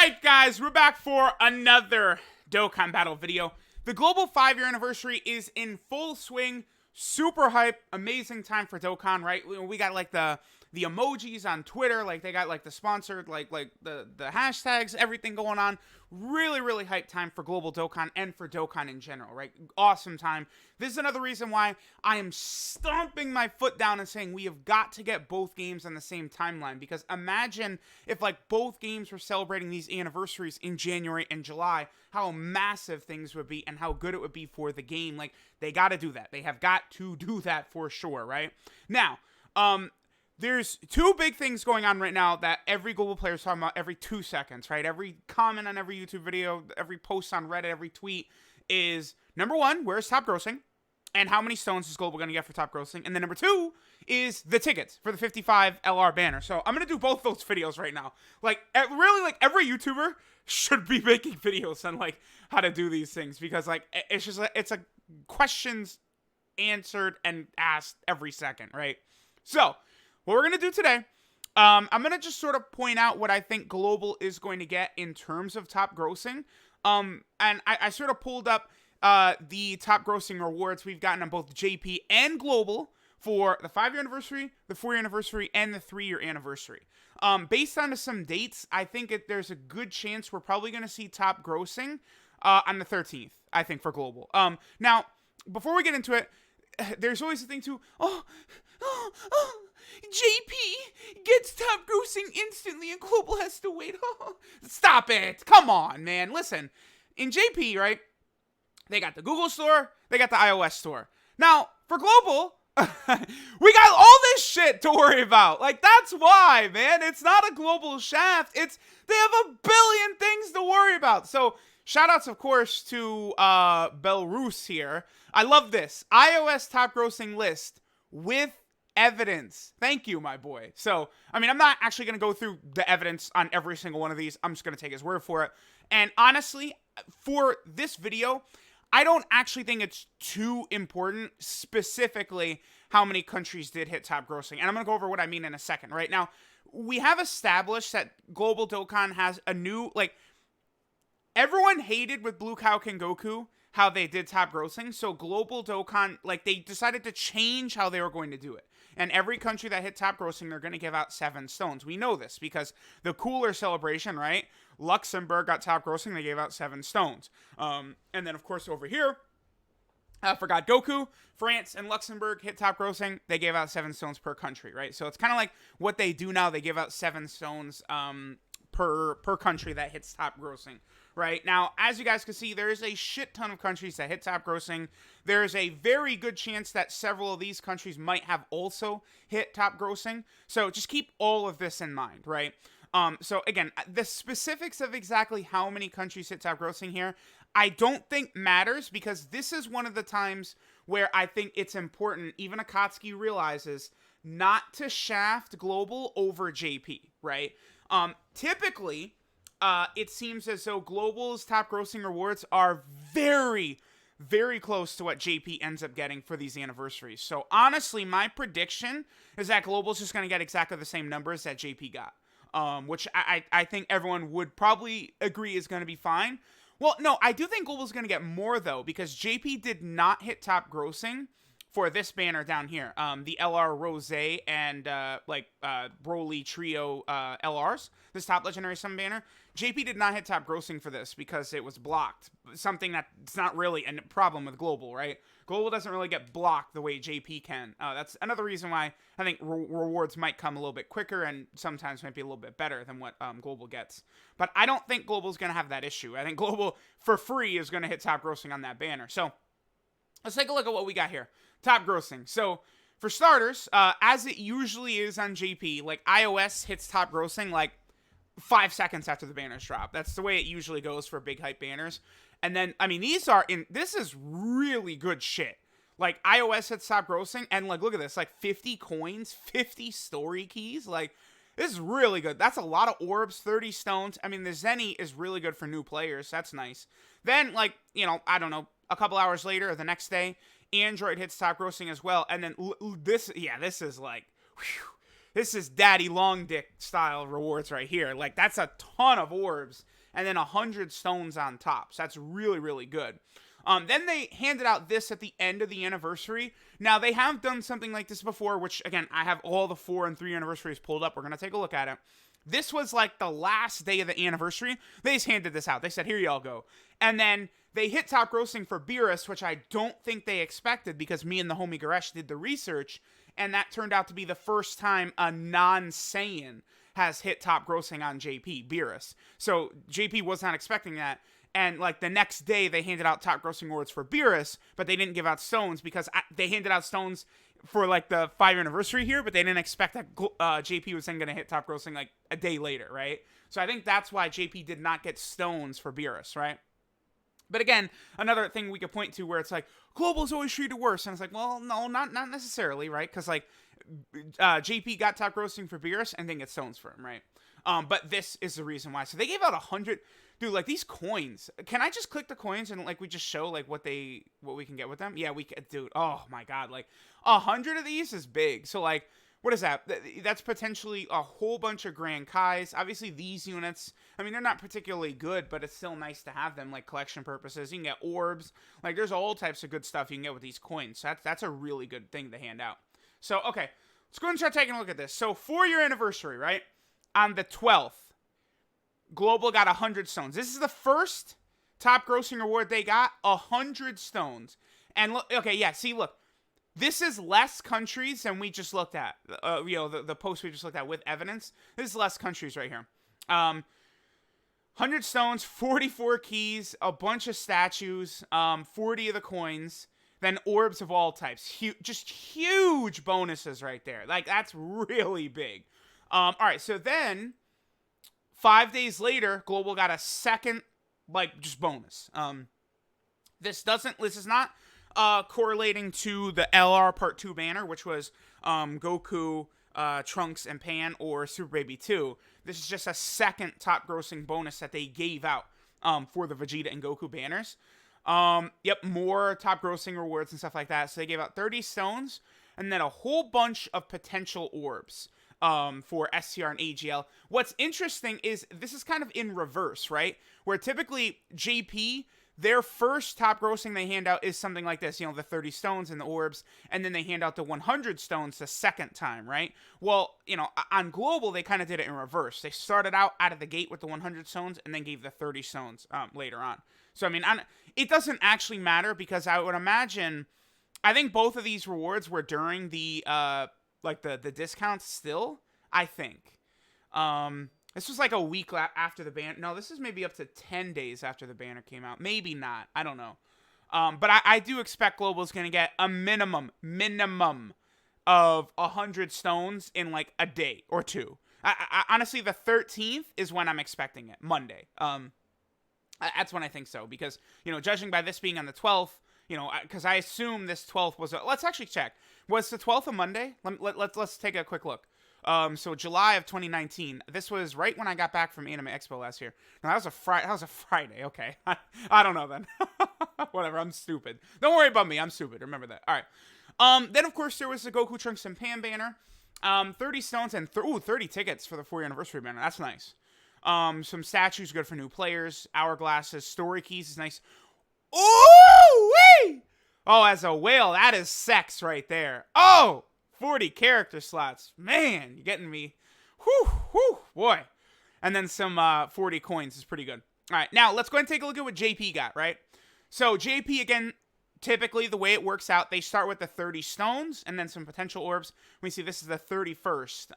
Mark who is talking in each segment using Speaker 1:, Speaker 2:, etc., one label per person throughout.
Speaker 1: Alright guys, we're back for another Dokkan Battle video. The global 5-year anniversary is in full swing. Super hype, amazing time for Dokkan, right? We got like the emojis on Twitter, like they got like the sponsored, like the hashtags, everything going on. Really hype time for global Dokkan and for Dokkan in general, right? Awesome time. This is another reason why I am stomping my foot down and saying we have got to get both games on the same timeline, because imagine if like both games were celebrating these anniversaries in January and July, how massive things would be and how good it would be for the game. Like, they got to do that. They have got to do that for sure, right? Now, there's two big things going on right now that every global player is talking about every 2 seconds, right? Every comment on every YouTube video, every post on Reddit, every tweet is, number one, where's top grossing? And how many stones is global going to get for top grossing? And then number two is the tickets for the 55 LR banner. So I'm going to do both those videos right now. Like, really, like, every YouTuber should be making videos on, like, how to do these things. Because, like, it's just, it's a questions answered and asked every second, right? So what we're going to do today, I'm going to just sort of point out what I think global is going to get in terms of top grossing. And I sort of pulled up the top grossing rewards we've gotten on both JP and global for the 5-year anniversary, the 4-year anniversary, and the 3-year anniversary. Based on some dates, I think there's a good chance we're probably going to see top grossing on the 13th, I think, for global. Now, before we get into it, there's always a thing to, JP gets top grossing instantly and global has to wait. Stop it. Come on, man. Listen, in JP, right, they got the Google store, they got the iOS store. Now, for global, we got all this shit to worry about. Like, that's why, man. It's not a global shaft. They have a billion things to worry about. So, shoutouts, of course, to Belarus here. I love this. iOS top grossing list with evidence. Thank you, my boy. So, I mean, I'm not actually going to go through the evidence on every single one of these. I'm just going to take his word for it. And honestly, for this video, I don't actually think it's too important, specifically how many countries did hit top grossing. And I'm going to go over what I mean in a second. Right now, we have established that global Dokkan has a new, like, everyone hated with Blue Cow King Goku how they did top grossing. So global Dokkan, like, they decided to change how they were going to do it. And every country that hit top grossing, they're going to give out 7 stones. We know this because the cooler celebration, right? Luxembourg got top grossing. They gave out 7 stones. And then, of course, over here, I forgot Goku. France and Luxembourg hit top grossing. They gave out 7 stones per country, right? So it's kind of like what they do now. They give out 7 stones per country that hits top grossing, right? Now, as you guys can see, there is a shit ton of countries that hit top grossing. There is a very good chance that several of these countries might have also hit top grossing. So just keep all of this in mind, right? So again, the specifics of exactly how many countries hit top grossing here, I don't think matters, because this is one of the times where I think it's important, even Akatsuki realizes, not to shaft global over JP, right? Typically, it seems as though global's top grossing rewards are very close to what JP ends up getting for these anniversaries. So honestly, my prediction is that global's just going to get exactly the same numbers that JP got. Which I think everyone would probably agree is going to be fine. Well, no, I do think global's going to get more, though, because JP did not hit top grossing for this banner down here. The LR Rose and, Broly Trio LRs, this top legendary summon banner. JP did not hit top grossing for this because it was blocked. Something that's not really a problem with global, right? Global doesn't really get blocked the way JP can. That's another reason why I think rewards might come a little bit quicker and sometimes might be a little bit better than what global gets. But I don't think global's going to have that issue. I think global, for free, is going to hit top grossing on that banner. So let's take a look at what we got here. Top grossing. So for starters, as it usually is on JP, like, iOS hits top grossing like 5 seconds after the banners drop. That's the way it usually goes for big hype banners. And then, I mean, this is really good shit. Like, iOS hits top grossing, and, like, look at this, like, 50 coins, 50 story keys, like, this is really good. That's a lot of orbs, 30 stones. I mean, the Zenny is really good for new players. That's nice. Then, like, you know, I don't know, a couple hours later or the next day, Android hits top grossing as well. And then this is like, whew, This is daddy long dick style rewards right here. Like, that's a ton of orbs and then 100 stones on top. So that's really, really good. Then they handed out this at the end of the anniversary. Now, they have done something like this before, which, again, I have all the 4 and 3 anniversaries pulled up. We're going to take a look at it. This was like the last day of the anniversary. They just handed this out. They said, here y'all go. And then they hit top grossing for Beerus, which I don't think they expected because me and the homie Garesh did the research, and that turned out to be the first time a non-Saiyan has hit top grossing on JP, Beerus. So JP was not expecting that. And like the next day, they handed out top grossing awards for Beerus, but they didn't give out stones because they handed out stones for like the 5-year anniversary here, but they didn't expect that JP was then going to hit top grossing like a day later, right? So I think that's why JP did not get stones for Beerus, right? But again, another thing we could point to where it's like, Global's always treated worse. And it's like, well, no, not necessarily, right? Because like, JP got top grossing for Beerus and didn't get stones for him, right? But this is the reason why. So they gave out 100, dude, like these coins. Can I just click the coins and like we just show like what we can get with them? Yeah, we can, dude. Oh my God, like 100 of these is big. So like, what is that? That's potentially a whole bunch of Grand Kais. Obviously, these units, I mean, they're not particularly good, but it's still nice to have them, like, collection purposes. You can get orbs. Like, there's all types of good stuff you can get with these coins. So that's a really good thing to hand out. So, okay. Let's go ahead and start taking a look at this. So, 4-year anniversary, right? On the 12th, Global got 100 stones. This is the first top grossing award they got, 100 stones. And, look, okay, yeah, see, look. This is less countries than we just looked at. The post we just looked at with evidence. This is less countries right here. 100 stones, 44 keys, a bunch of statues, 40 of the coins, then orbs of all types. Just huge bonuses right there. Like, that's really big. All right, so then 5 days later, Global got a second, like, just bonus. This is not correlating to the LR Part 2 banner, which was Goku, Trunks, and Pan, or Super Baby 2. This is just a second top grossing bonus that they gave out for the Vegeta and Goku banners. Yep, more top grossing rewards and stuff like that. So they gave out 30 stones and then a whole bunch of potential orbs for STR and AGL. What's interesting is this is kind of in reverse, right? Where typically JP, their first top grossing they hand out is something like this, the 30 stones and the orbs, and then they hand out the 100 stones the second time, right? Well, on Global, they kind of did it in reverse. They started out of the gate with the 100 stones and then gave the 30 stones later on. So, I mean, it doesn't actually matter because I would imagine, I think both of these rewards were during the discounts still, I think. This was like a week after the banner. No, this is maybe up to 10 days after the banner came out. Maybe not. I don't know. But I do expect Global's going to get a minimum of 100 stones in like a day or two. I honestly, the 13th is when I'm expecting it. Monday. That's when I think so. Because, judging by this being on the 12th, because I assume this 12th was let's actually check. Was the 12th a Monday? Let's take a quick look. So July of 2019. This was right when I got back from Anime Expo last year. No, that was a Friday. Okay. I don't know then. Whatever. I'm stupid. Don't worry about me. I'm stupid. Remember that. All right. Then of course there was the Goku, Trunks, and Pan banner. 30 stones and 30 tickets for the 4-year anniversary banner. That's nice. Some statues good for new players. Hourglasses, story keys is nice. Ooh wee! Oh, as a whale, that is sex right there. Oh, 40 character slots. Man, you're getting me. Whew, boy. And then some 40 coins is pretty good. All right, now let's go ahead and take a look at what JP got, right? So JP, again, typically the way it works out, they start with the 30 stones and then some potential orbs. We see this is the 31st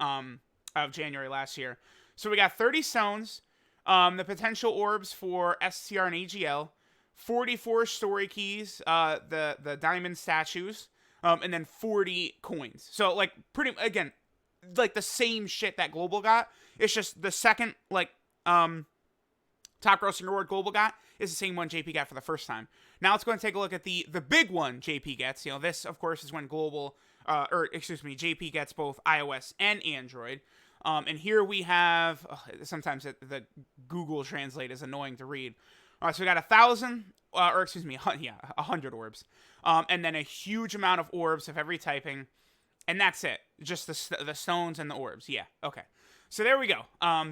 Speaker 1: of January last year. So we got 30 stones, the potential orbs for STR and AGL, 44 story keys, the diamond statues, and then 40 coins. So, like, again, like the same shit that Global got. It's just the second, like, top grossing reward Global got is the same one JP got for the first time. Now let's go and take a look at the big one JP gets. This, of course, is when JP gets both iOS and Android. And here we have, sometimes the Google Translate is annoying to read. All right, so we got 100 orbs. And then a huge amount of orbs of every typing. And that's it. Just the stones and the orbs. Yeah. Okay. So there we go.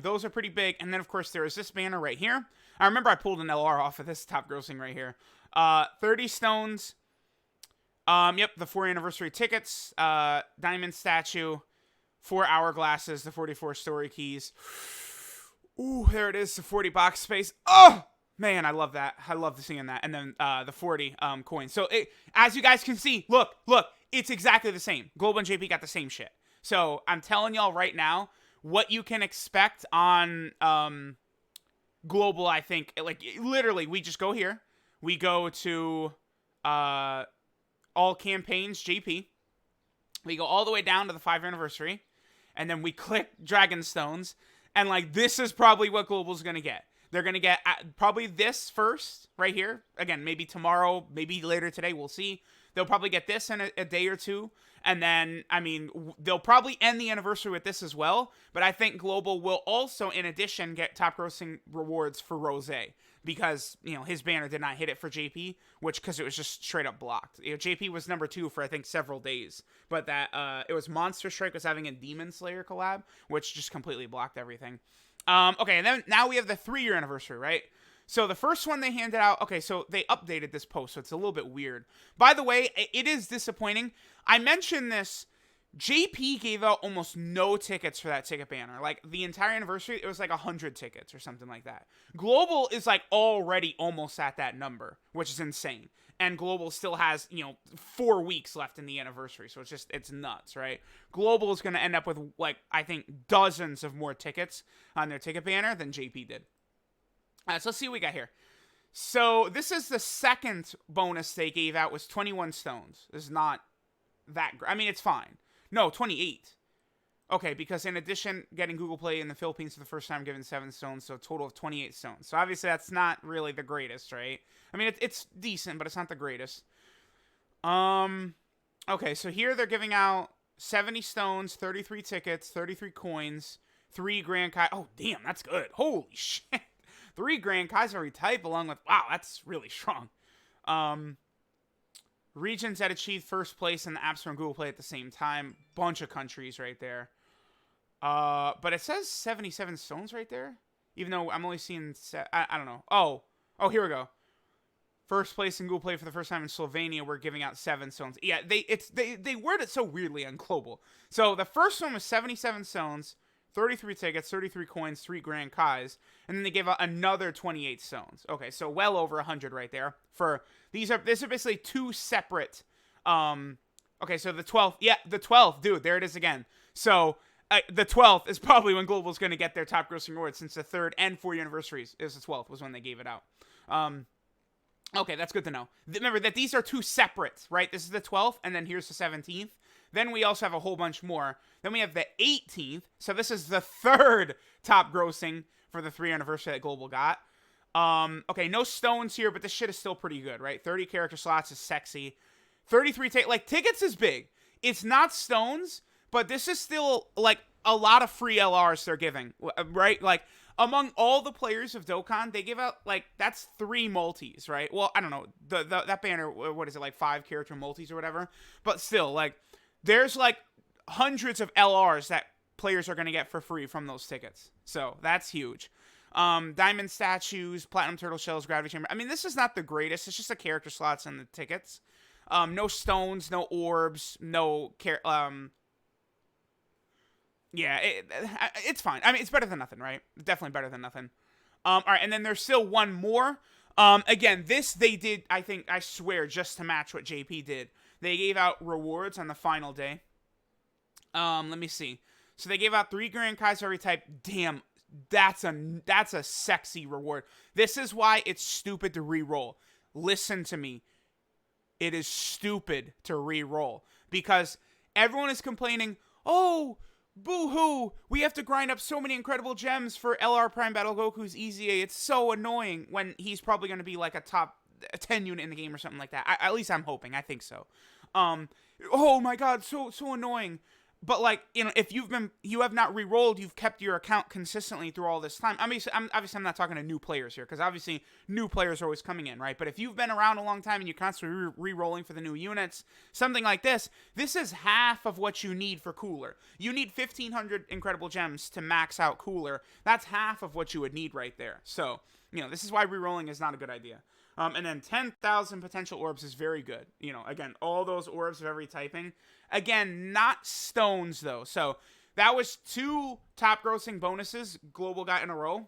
Speaker 1: Those are pretty big. And then, of course, there is this banner right here. I remember I pulled an LR off of this top grossing right here. 30 stones. Yep, the 4th anniversary tickets. Diamond statue. 4 hourglasses. The 44 story keys. Ooh, there it is. The 40 box space. Oh! Man, I love that. I love seeing that. And then the 40 coins. So, as you guys can see, look. It's exactly the same. Global and JP got the same shit. So, I'm telling y'all right now, what you can expect on Global, I think, like, literally, we just go here. We go to all campaigns, JP. We go all the way down to the 5th anniversary. And then we click Dragonstones. And, like, this is probably what Global's going to get. They're going to get probably this first, right here. Again, maybe tomorrow, maybe later today, we'll see. They'll probably get this in a day or two. And then, I mean, they'll probably end the anniversary with this as well. But I think Global will also, in addition, get top grossing rewards for Rose. Because, you know, his banner did not hit it for JP, because it was just straight up blocked. You know, JP was number 2 for, I think, several days. But that, it was Monster Strike was having a Demon Slayer collab, which just completely blocked everything. Okay, and then now we have the 3-year anniversary, right? So the first one they handed out, okay, so they updated this post, so it's a little bit weird. By the way, it is disappointing. I mentioned this, JP gave out almost no tickets for that ticket banner. Like, the entire anniversary, it was like 100 tickets or something like that. Global is like already almost at that number, which is insane. And Global still has, 4 weeks left in the anniversary, so it's nuts, right? Global is going to end up with, like, I think dozens of more tickets on their ticket banner than JP did. So let's see what we got here. So this is the second bonus they gave out, was 21 stones. This is not that great. I mean, it's fine. No, 28. Okay, because in addition, getting Google Play in the Philippines for the first time, given 7 stones, so a total of 28 stones. So obviously that's not really the greatest, right? I mean, it's decent, but it's not the greatest. Okay, so here they're giving out 70 stones, 33 tickets, 33 coins, 3 Grand Kai. Oh, damn, that's good. Holy shit. 3 Grand Kaiser type along with, wow, that's really strong. Regions that achieved first place in the App Store and Google Play at the same time. Bunch of countries right there. But it says 77 stones right there. Even though I'm only seeing, I don't know. Oh, here we go. First place in Google Play for the first time in Slovenia. We're giving out 7 stones. Yeah, they word it so weirdly on Global. So the first one was 77 stones. 33 tickets, 33 coins, 3 Grand Kais, and then they gave out another 28 stones. Okay, so well over 100 right there. These are basically 2 separate. Okay, so the 12th, the 12th, dude, there it is again. So the 12th is probably when Global's going to get their top grossing award, since the 3rd and 4th anniversaries is the 12th was when they gave it out. Okay, that's good to know. Remember that these are 2 separate, right? This is the 12th, and then here's the 17th. Then we also have a whole bunch more. Then we have the 18th. So this is the 3rd top grossing for the 3rd anniversary that Global got. Okay, no stones here, but this shit is still pretty good, right? 30 character slots is sexy. 33 tickets is big. It's not stones, but this is still like a lot of free LRs they're giving, right? Like among all the players of Dokkan, they give out like that's 3 multis, right? Well, I don't know. That banner, what is it, like 5 character multis or whatever? But still, like there's like hundreds of LRs that players are going to get for free from those tickets. So that's huge. Diamond statues, platinum turtle shells, gravity chamber. I mean, this is not the greatest. It's just the character slots and the tickets. No stones, no orbs, no yeah, it's fine. I mean, it's better than nothing, right? Definitely better than nothing. All right, and then there's still one more. Again, this they did, I swear, just to match what JP did. They gave out rewards on the final day. Let me see. So they gave out 3 Grand Kais every type. Damn, that's a sexy reward. This is why it's stupid to re-roll. Listen to me. It is stupid to re-roll. Because everyone is complaining, oh, boo-hoo, we have to grind up so many incredible gems for LR Prime Battle Goku's EZA. It's so annoying when he's probably going to be like a top 10 unit in the game or something like that. At least I'm hoping. I think so. Oh my god, so annoying. But like, if you have not re-rolled, you've kept your account consistently through all this time. Obviously I'm not talking to new players here, because obviously new players are always coming in, right? But if you've been around a long time and you're constantly re-rolling for the new units, something like this is half of what you need for Cooler. You need 1,500 incredible gems to max out Cooler. That's half of what you would need right there. So, this is why re-rolling is not a good idea. And then 10,000 potential orbs is very good. Again, all those orbs of every typing. Again, not stones, though. So that was 2 top grossing bonuses Global got in a row.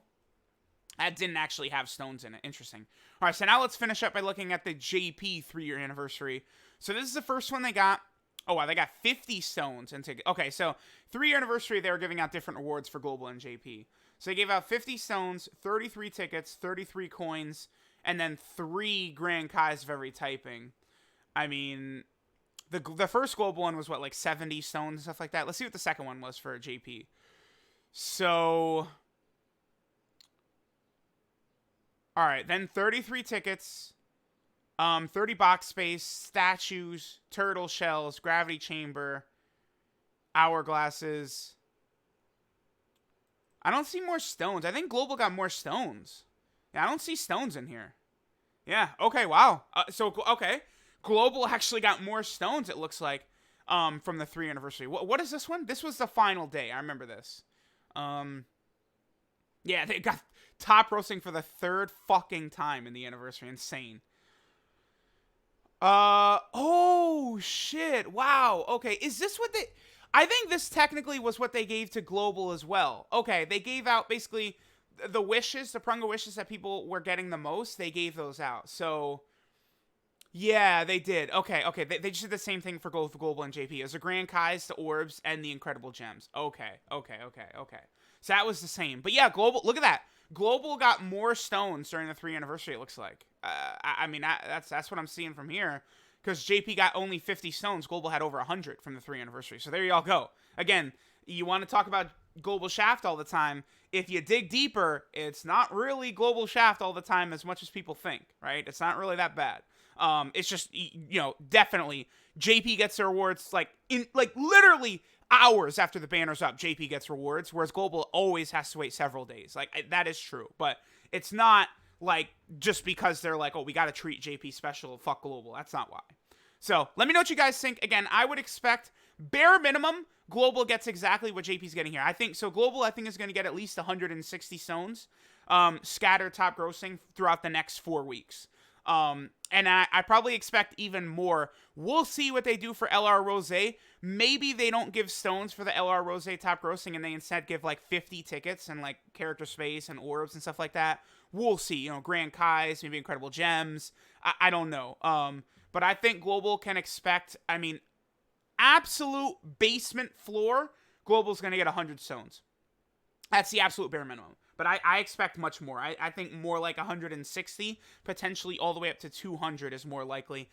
Speaker 1: That didn't actually have stones in it. Interesting. All right, so now let's finish up by looking at the JP 3-year anniversary. So this is the first one they got. Oh, wow, they got 50 stones. Okay, so 3-year anniversary, they were giving out different awards for Global and JP. So they gave out 50 stones, 33 tickets, 33 coins, and then 3 Grand Kais of every typing. I mean, the first Global one was, what, like 70 stones and stuff like that? Let's see what the second one was for JP. So, all right, then 33 tickets, 30 box space, statues, turtle shells, gravity chamber, hourglasses. I don't see more stones. I think Global got more stones. Yeah, I don't see stones in here. Yeah, okay, wow. Okay. Global actually got more stones, it looks like, from the 3 anniversary. What is this one? This was the final day. I remember this. Yeah, they got top roasting for the 3rd fucking time in the anniversary. Insane. Oh, shit. Wow. Okay, is this what they... I think this technically was what they gave to Global as well. Okay, they gave out basically the wishes, the Prunga wishes that people were getting the most. They gave those out. So, yeah, they did. Okay. They just did the same thing for both Global and JP. It was the Grand Kais, the Orbs, and the Incredible Gems. Okay. So that was the same. But yeah, Global, look at that. Global got more stones during the 3 anniversary, it looks like. I mean, that's what I'm seeing from here. Because JP got only 50 stones. Global had over 100 from the 3 anniversary. So there you all go. Again, you want to talk about Global Shaft all the time. If you dig deeper, it's not really Global Shaft all the time as much as people think, right? It's not really that bad. It's just, definitely JP gets their rewards literally hours after the banner's up. JP gets rewards, whereas Global always has to wait several days. That is true, but it's not just because they're like, oh, we got to treat JP special, fuck Global. That's not why. So let me know what you guys think. Again, I would expect bare minimum Global gets exactly what JP's getting here. I think so. Global, I think, is going to get at least 160 stones, scattered top grossing throughout the next 4 weeks. And I probably expect even more. We'll see what they do for LR Rose. Maybe they don't give stones for the LR Rose top grossing and they instead give 50 tickets and character space and orbs and stuff like that. We'll see. Grand Kais, maybe Incredible Gems. I don't know. But I think Global can expect, absolute basement floor. Global's going to get 100 stones. That's the absolute bare minimum. But I expect much more. I think more like 160, potentially all the way up to 200 is more likely.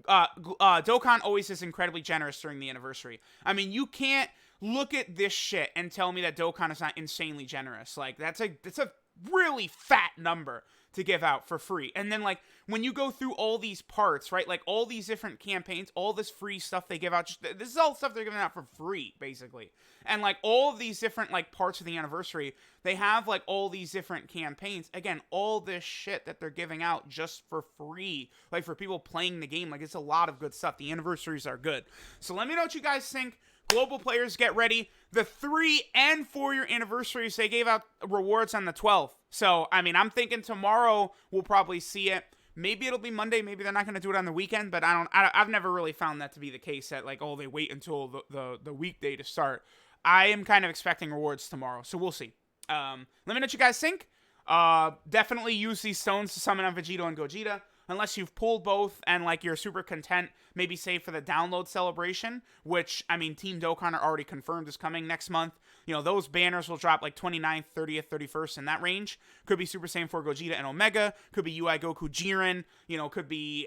Speaker 1: Dokkan always is incredibly generous during the anniversary. You can't look at this shit and tell me that Dokkan is not insanely generous. That's a really fat number to give out for free. And then when you go through all these parts, right? All these different campaigns, all this free stuff they give out, this is all stuff they're giving out for free, basically. And all of these different parts of the anniversary, they have all these different campaigns. Again, all this shit that they're giving out just for free, for people playing the game. It's a lot of good stuff. The anniversaries are good. So let me know what you guys think. Global players, get ready. The 3 and 4 year anniversaries, they gave out rewards on the 12th. So, I'm thinking tomorrow we'll probably see it. Maybe it'll be Monday. Maybe they're not going to do it on the weekend, but I've never really found that to be the case that they wait until the weekday to start. I am kind of expecting rewards tomorrow, so we'll see. Let me know what you guys think. Definitely use these stones to summon on Vegeta and Gogeta. Unless you've pulled both and you're super content, maybe save for the download celebration, which, Team Dokkan are already confirmed is coming next month. Those banners will drop 29th, 30th, 31st in that range. Could be Super Saiyan 4 Gogeta and Omega. Could be UI Goku Jiren. Could be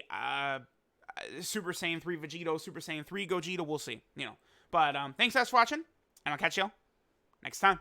Speaker 1: Super Saiyan 3 Vegito, Super Saiyan 3 Gogeta. We'll see. But thanks guys for watching, and I'll catch y'all next time.